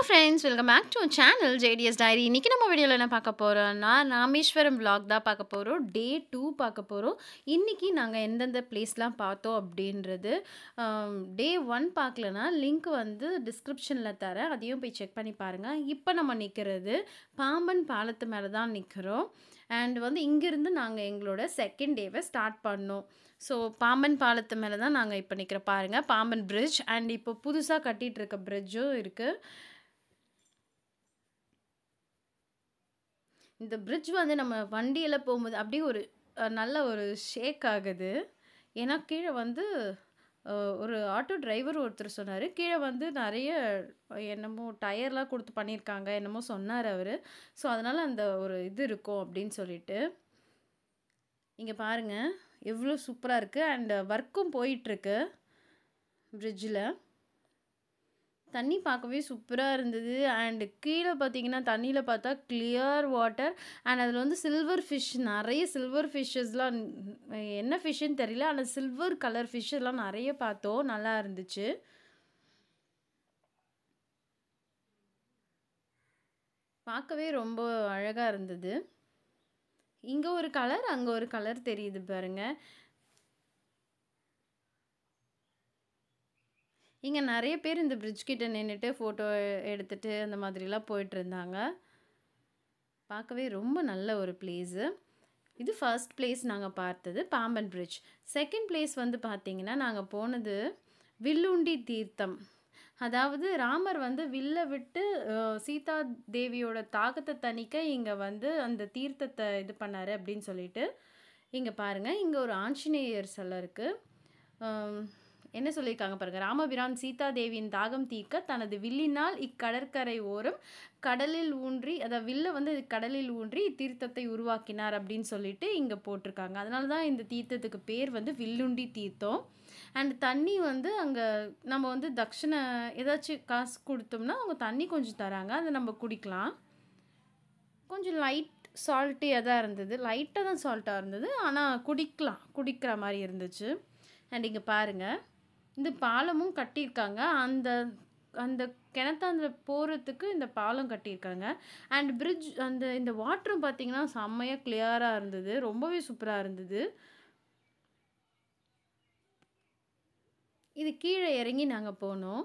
Friends welcome back to channel JDS diary. இன்றைக்கி நம்ம வீடியோவில் என்ன பார்க்க போகிறோம்னா ராமேஸ்வரம் vlog தான் பார்க்க போகிறோம். டே 2 பார்க்க போகிறோம். இன்றைக்கி நாங்கள் எந்தெந்த பிளேஸ்லாம் பார்த்தோம் அப்படின்றது டே 1 பார்க்கலனா லிங்க் வந்து டிஸ்கிரிப்ஷனில் தரேன், அதையும் போய் செக் பண்ணி பாருங்கள். இப்போ நம்ம நிற்கிறது பாம்பன் பாலத்து மேலே தான் நிற்கிறோம். அண்ட் வந்து இங்கேருந்து நாங்கள் எங்களோட செகண்ட் டேவை ஸ்டார்ட் பண்ணோம். ஸோ பாம்பன் பாலத்து மேலே தான் நாங்கள் இப்போ நிற்கிற பாருங்கள், பாம்பன் பிரிட்ஜ். அண்ட் இப்போ புதுசாக கட்டிகிட்டு இருக்க பிரிட்ஜும் இருக்குது. இந்த பிரிட்ஜ் வந்து நம்ம வண்டியில் போகும்போது அப்படியே ஒரு நல்ல ஒரு ஷேக் ஆகுது. ஏன்னா கீழே வந்து ஒரு ஆட்டோ டிரைவர் ஒருத்தர் சொன்னார், கீழே வந்து நிறைய என்னமோ டயர்லாம் கொடுத்து பண்ணியிருக்காங்க என்னமோ சொன்னார் அவர். ஸோ அதனால் அந்த ஒரு இது இருக்கும் அப்படின்னு சொல்லிட்டு. இங்கே பாருங்கள் எவ்வளோ சூப்பராக இருக்குது. அண்ட் ஒர்க்கும் போயிட்டுருக்கு பிரிட்ஜில். தண்ணி பார்க்கவே சூப்பராக இருந்தது. அண்டு கீழே பார்த்தீங்கன்னா தண்ணியில் பார்த்தா கிளியர் வாட்டர். அண்ட் அதில் வந்து சில்வர் ஃபிஷ், நிறைய சில்வர் ஃபிஷ்ஷஸ்லாம், என்ன ஃபிஷ்ஷுன்னு தெரியல, ஆனால் சில்வர் கலர் ஃபிஷ்ஷெல்லாம் நிறைய பார்த்தோம், நல்லா இருந்துச்சு. பார்க்கவே ரொம்ப அழகாக இருந்தது. இங்கே ஒரு கலர் அங்கே ஒரு கலர் தெரியுது பாருங்கள். இங்கே நிறைய பேர் இந்த பிரிட்ஜ் கிட்ட நின்றுட்டு ஃபோட்டோ எடுத்துகிட்டு அந்த மாதிரிலாம் போயிட்டுருந்தாங்க. பார்க்கவே ரொம்ப நல்ல ஒரு பிளேஸு. இது ஃபர்ஸ்ட் பிளேஸ் நாங்கள் பார்த்தது பாம்பன் பிரிட்ஜ். செகண்ட் பிளேஸ் வந்து பார்த்திங்கன்னா நாங்கள் போனது வில்லுண்டி தீர்த்தம். அதாவது ராமர் வந்து வில்லை விட்டு சீதா தேவியோட தாகத்தை தணிக்க இங்கே வந்து அந்த தீர்த்தத்தை இது பண்ணார் அப்படின்னு சொல்லிட்டு. இங்கே பாருங்கள், இங்கே ஒரு ஆஞ்சநேயர் சிலை இருக்குது. என்ன சொல்லியிருக்காங்க பாருங்கள், ராமபிரான் சீதா தேவியின் தாகம் தீர்க்க தனது வில்லினால் இக்கடற்கரை ஓரம் கடலில் ஊன்றி, அதாவது வில்லை வந்து கடலில் ஊன்றி தீர்த்தத்தை உருவாக்கினார் அப்படின்னு சொல்லிட்டு இங்கே போட்டிருக்காங்க. அதனால தான் இந்த தீர்த்தத்துக்கு பேர் வந்து வில்லுண்டி தீர்த்தம். அண்ட் தண்ணி வந்து அங்கே நம்ம வந்து தட்சிணை ஏதாச்சும் காசு கொடுத்தோம்னா அவங்க தண்ணி கொஞ்சம் தராங்க, அதை நம்ம குடிக்கலாம். கொஞ்சம் லைட் சால்ட்டியாக தான் இருந்தது, லைட்டாக தான் சால்ட்டாக இருந்தது, ஆனால் குடிக்கிற மாதிரி இருந்துச்சு. அண்ட் இங்கே பாருங்கள், இந்த பாலமும் கட்டியிருக்காங்க. அந்த அந்த கிணத்தாந்த போகிறதுக்கு இந்த பாலம் கட்டியிருக்காங்க. அண்ட் பிரிட்ஜ் இந்த வாட்டரும் பார்த்திங்கன்னா செம்மையாக கிளியராக இருந்தது, ரொம்பவே சூப்பராக இருந்தது. இது கீழே இறங்கி நாங்கள் போனோம்.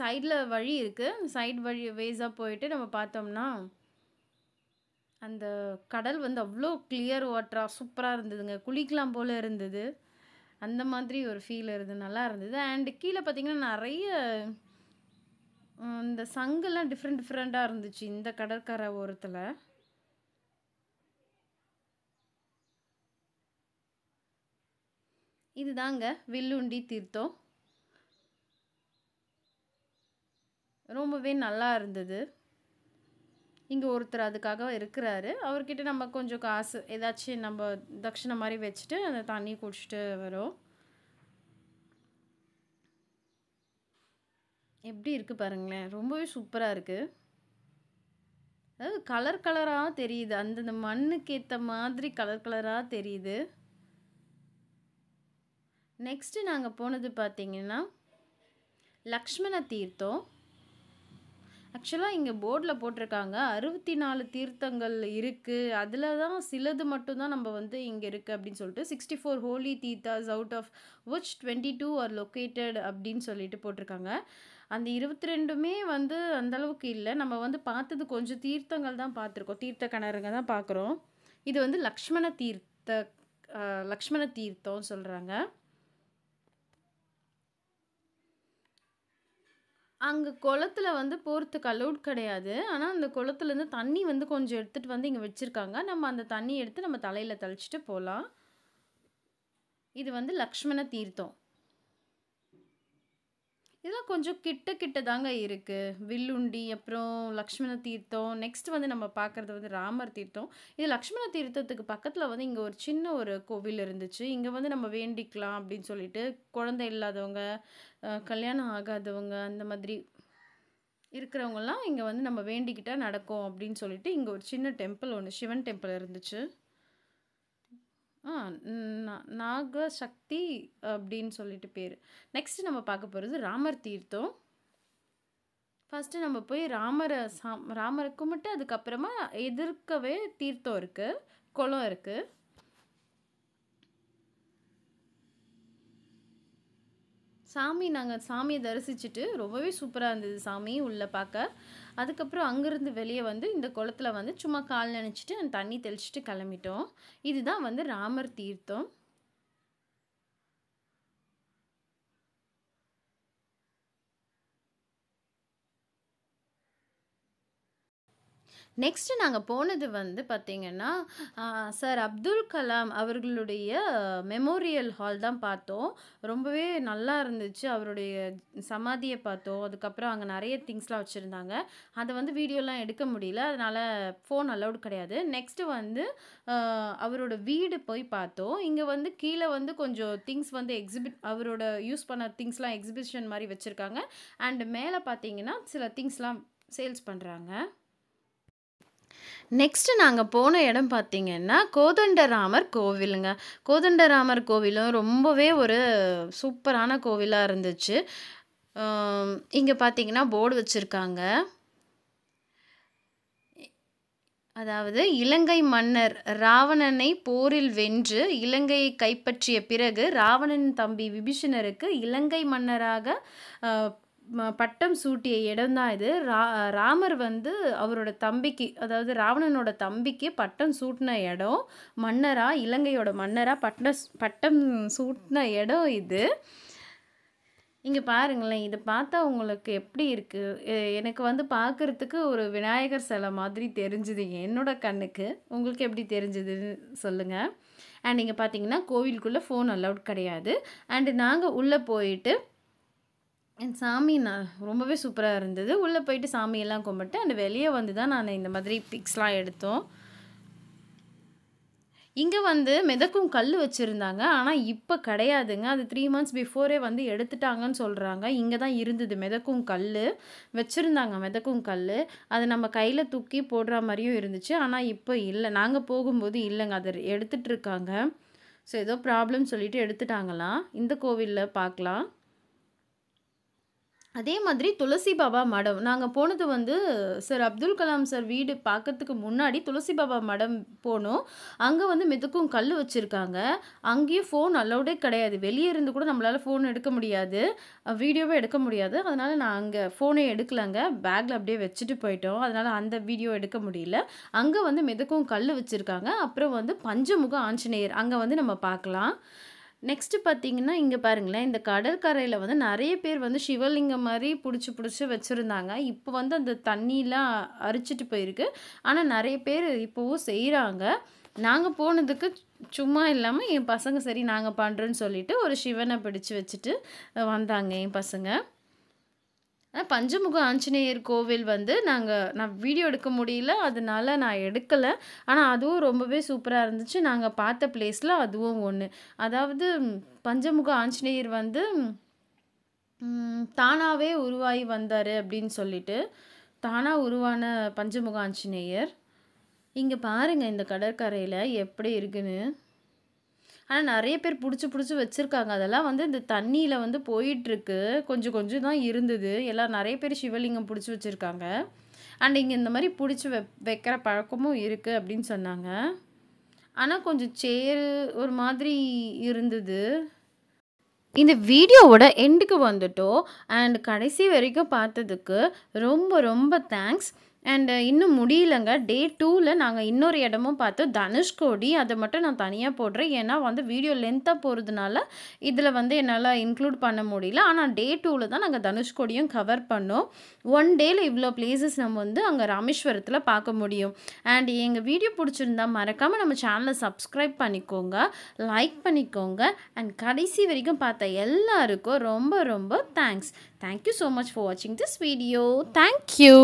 சைடில் வழி இருக்குது, சைடு வழி வேஸாக போயிட்டு நம்ம பார்த்தோம்னா அந்த கடல் வந்து அவ்வளோ கிளியர் வாட்டராக சூப்பராக இருந்ததுங்க, குளிக்கலாம் போல் இருந்தது. அந்த மாதிரி ஒரு ஃபீல் இருந்தது, நல்லா இருந்தது. அண்டு கீழே பார்த்திங்கன்னா நிறைய இந்த சங்கெல்லாம் டிஃப்ரெண்ட்டாக இருந்துச்சு இந்த கடற்கரை ஓரத்தில். இதுதாங்க வில்லுண்டி தீர்த்தம், ரொம்பவே நல்லா இருந்தது. இங்கே ஒருத்தர் அதுக்காக இருக்கிறாரு, அவர்கிட்ட நம்ம கொஞ்சம் காசு ஏதாச்சும் நம்ம தட்சிணை மாதிரி வச்சுட்டு அந்த தண்ணி குடிச்சிட்டு வரோம். எப்படி இருக்குது பாருங்களேன், ரொம்பவே சூப்பராக இருக்குது. அதாவது கலர் கலராக தெரியுது, அந்தந்த மண்ணுக்கு ஏற்ற மாதிரி கலர் கலராக தெரியுது. நெக்ஸ்ட்டு நாங்கள் போனது பார்த்திங்கன்னா லக்ஷ்மண தீர்த்தம். ஆக்சுவலாக இங்கே போர்டில் போட்டிருக்காங்க 64 தீர்த்தங்கள் இருக்குது, அதில் தான் சிலது மட்டும்தான் நம்ம வந்து இங்கே இருக்குது அப்படின்னு சொல்லிட்டு 64 holy tirthas out of which 22 are located அப்படின்னு சொல்லிட்டு போட்டிருக்காங்க. அந்த 22மே வந்து அந்தளவுக்கு இல்லை, நம்ம வந்து பார்த்தது கொஞ்சம் தீர்த்தங்கள் தான் பார்த்துருக்கோம், தீர்த்த கிணறுங்க தான் பார்க்குறோம். இது வந்து லக்ஷ்மண தீர்த்தம் சொல்கிறாங்க. அங்கே குளத்துல வந்து போகிறதுக்கு அலௌட் கிடையாது, ஆனால் அந்த குளத்துலேருந்து தண்ணி வந்து கொஞ்சம் எடுத்துகிட்டு வந்து இங்கே வச்சுருக்காங்க, நம்ம அந்த தண்ணி எடுத்து நம்ம தலையில் தெளிச்சிட்டு போகலாம். இது வந்து லக்ஷ்மண தீர்த்தம். இதெல்லாம் கொஞ்சம் கிட்ட தாங்க இருக்குது, வில்லுண்டி அப்புறம் லக்ஷ்மண தீர்த்தம். நெக்ஸ்ட் வந்து நம்ம பார்க்குறது வந்து ராமர் தீர்த்தம். இது லக்ஷ்மண தீர்த்தத்துக்கு பக்கத்தில் வந்து இங்கே ஒரு சின்ன ஒரு கோவில் இருந்துச்சு, இங்கே வந்து நம்ம வேண்டிக்கலாம் அப்படின்னு சொல்லிட்டு குழந்தை இல்லாதவங்க, கல்யாணம் ஆகாதவங்க, அந்த மாதிரி இருக்கிறவங்கலாம் இங்கே வந்து நம்ம வேண்டிக்கிட்டால் நடக்கும் அப்படின்னு சொல்லிட்டு இங்கே ஒரு சின்ன டெம்பிள் ஒன்று, சிவன் டெம்பிள் இருந்துச்சு. ஆ நாகசக்தி அப்படின்னு சொல்லிட்டு பேரு. நெக்ஸ்ட் நம்ம பார்க்க போறது ராமர் தீர்த்தம். ஃபர்ஸ்ட்டு நம்ம போய் ராமர கும்பிட்டு அதுக்கப்புறமா எதிர்க்கவே தீர்த்தம் இருக்கு. குளம் இருக்கு. நாங்க சாமிய தரிசிச்சுட்டு ரொம்பவே சூப்பரா இருந்தது சாமி உள்ள பார்க்க. அதுக்கப்புறம் அங்கேருந்து வெளிய வந்து இந்த குளத்துல வந்து சும்மா கால் நனைச்சுட்டு தண்ணி தெளிச்சுட்டு கிளம்பிட்டோம். இதுதான் வந்து ராமர் தீர்த்தம். நெக்ஸ்ட் நாங்க போனது வந்து பார்த்தீங்கன்னா, சர் அப்துல் கலாம் அவர்களுடைய மெமோரியல் ஹால் தான் பார்த்தோம். ரொம்பவே நல்லா இருந்துச்சு. அவருடைய சமாதிய பார்த்தோம். அதுக்கப்புறம் அங்க நெறைய திங்ஸ்லாம் வச்சிருந்தாங்க. அத வந்து வீடியோலாம் எடுக்க முடியல. அதனால ஃபோன் அலவுட் கிடையாது. நெக்ஸ்ட் வந்து அவரோட வீடு போய் பார்த்தோம். இங்க வந்து கீழ வந்து கொஞ்சம் திங்ஸ் வந்து அவரோட யூஸ் பண்ண திங்ஸ்லாம் எக்ஸிபிஷன் மாரி வச்சிருக்காங்க. அண்ட் மேல பார்த்தீங்கன்னா, சில திங்ஸ்லாம் சேல்ஸ் பண்றாங்க. நெக்ஸ்ட் நாங்க போன இடம் பார்த்தீங்கன்னா, கோதண்டராமர் கோவிலுங்க. கோதண்டராமர் கோவிலும் ரொம்பவே ஒரு சூப்பரான கோவிலா இருந்துச்சு. இங்க பார்த்தீங்கன்னா, போர்டு வச்சிருக்காங்க. அதாவது இலங்கை மன்னர் ராவணனை போரில் வென்று இலங்கையை கைப்பற்றிய பிறகு ராவணன் தம்பி விபீஷணருக்கு இலங்கை மன்னராக பட்டம் சூட்டிய இடம் தான் இது. ராமர் வந்து அவரோட தம்பிக்கு, அதாவது ராவணனோட தம்பிக்கு பட்டம் சூட்டின இடம். இலங்கையோட மன்னரா பட்டம் சூட்டின இடம் இது. இங்க பாருங்களேன். இத பார்த்தா உங்களுக்கு எப்படி இருக்கு? எனக்கு வந்து பார்க்கறதுக்கு ஒரு விநாயகர் சிலை மாதிரி தெரிஞ்சுது என்னோட கண்ணுக்கு. உங்களுக்கு எப்படி தெரிஞ்சதுன்னு சொல்லுங்க. அண்ட் இங்க பார்த்தீங்கன்னா, கோவிலுக்குள்ள ஃபோன் அலவுட் கிடையாது. அண்ட் நாங்க உள்ள போயிட்டு சாமி ரொம்பவே சூப்பரா இருந்தது. உள்ள போயிட்டு சாமியெல்லாம் கும்பிட்டு அண்ட் வெளிய வந்து தான் நான் இந்த மாதிரி பிக்ஸ்லாம் எடுத்தோம். இங்க வந்து மிதக்கும் கல்லு வச்சிருந்தாங்க. ஆனா இப்ப கிடையாதுங்க. அது 3 மந்த்ஸ் பிஃபோரே வந்து எடுத்துட்டாங்கன்னு சொல்றாங்க. இங்க தான் இருந்தது மிதக்கும் கல்லு. வச்சிருந்தாங்க மிதக்கும் கல்லு. அது நம்ம கையில தூக்கி போடுற மாரியும் இருந்துச்சு. ஆனா இப்ப இல்ல. நாங்க போகும்போது இல்லங்க. அத எடுத்துட்டு இருக்காங்க. ஸோ ஏதோ ப்ராப்ளம் சொல்லிட்டு எடுத்துட்டாங்களாம். இந்த கோவில்ல பார்க்கலாம். அதே மாதிரி துளசி பாபா மடம். நாங்க போனது வந்து சர் அப்துல் கலாம் சார் வீடு பார்க்கறதுக்கு முன்னாடி துளசி பாபா மடம் போனோம். அங்க வந்து மிதக்கும் கல்லு வச்சிருக்காங்க. அங்கேயும் ஃபோன் அலவுடே கிடையாது. வெளிய இருந்து கூட நம்மளால ஃபோன் எடுக்க முடியாது. வீடியோவே எடுக்க முடியாது. அதனால நான் அங்க ஃபோனே எடுக்கலங்க. பேக்ல அப்படியே வச்சுட்டு போயிட்டோம். அதனால அந்த வீடியோ எடுக்க முடியல. அங்க வந்து மிதக்கும் கல்லு வச்சிருக்காங்க. அப்புறம் வந்து பஞ்சமுக ஆஞ்சநேயர் அங்க வந்து நம்ம பார்க்கலாம். நெக்ஸ்ட் பார்த்தீங்கன்னா, இங்க பாருங்களேன். இந்த கடற்கரையில வந்து நெறைய பேர் வந்து சிவலிங்கம் மாரி புடிச்சு வச்சிருந்தாங்க. இப்போ வந்து அந்த தண்ணிலாம் அரிச்சிட்டு போயிருக்கு. ஆனா நெறைய பேர் இப்பவும் செய்றாங்க. நாங்க போனதுக்கு சும்மா இல்லாம என் பசங்க சரி நாங்க பண்றோம்ன்னு சொல்லிட்டு ஒரு சிவன பிடிச்சு வச்சுட்டு வந்தாங்க என் பசங்க. பஞ்சமுக ஆஞ்சநேயர் கோவில் வந்து நான் வீடியோ எடுக்க முடியல. அதனால நான் எடுக்கல. ஆனா அதுவும் ரொம்பவே சூப்பரா இருந்துச்சு. நாங்க பார்த்த பிளேஸ்ல அதுவும் ஒண்ணு. அதாவது பஞ்சமுக ஆஞ்சநேயர் வந்து தானாவே உருவாகி வந்தாரு அப்படின்னு சொல்லிட்டு, தானா உருவான பஞ்சமுக ஆஞ்சநேயர். இங்க பாருங்க இந்த கடற்கரையில எப்படி இருக்குன்னு. ஆனா நெறைய பேர் புடிச்சு வச்சிருக்காங்க. அதெல்லாம் வந்து இந்த தண்ணீல வந்து போயிட்டுருக்கு. கொஞ்சம் தான் இருந்தது. எல்லாம் நெறைய பேர் சிவலிங்கம் புடிச்சு வச்சிருக்காங்க. அண்ட் இங்க இந்த மாரி புடிச்சு வைக்கிற பழக்கமும் இருக்கு அப்படின்னு சொன்னாங்க. ஆனா கொஞ்சம் ஒரு மாதிரி இருந்தது. இந்த வீடியோவோட எண்டுக்கு வந்துட்டோம். அண்ட் கடைசி வரைக்கும் பார்த்ததுக்கு ரொம்ப தேங்க்ஸ். அண்ட் இன்னும் முடியலங்க. டே 2ல நாங்க இன்னொரு இடமும் பார்த்தோம். தனுஷ்கோடி. அத மட்டும் நான் தனியா போடுறேன். ஏன்னா வந்து வீடியோ லென்த்தா போறதுனால, இதில வந்து என்னால இன்க்ளூட் பண்ண முடியல. ஆனா டே 2ல தான் நாங்க தனுஷ்கோடியும் கவர் பண்ணோம். 1 டேல இவ்ளோ பிளேஸஸ் நம்ம வந்து அங்க ராமேஸ்வரத்தில பார்க்க முடியும். அண்ட் எங்க வீடியோ புடிச்சிருந்தா மறக்காம நம்ம சேனல சப்ஸ்கிரைப் பண்ணிக்கோங்க. லைக் பண்ணிக்கோங்க. அண்ட் கடைசி வரைக்கும் பார்த்த எல்லாருக்கும் ரொம்ப thanks. Thank you so much for watching this video. Thank you.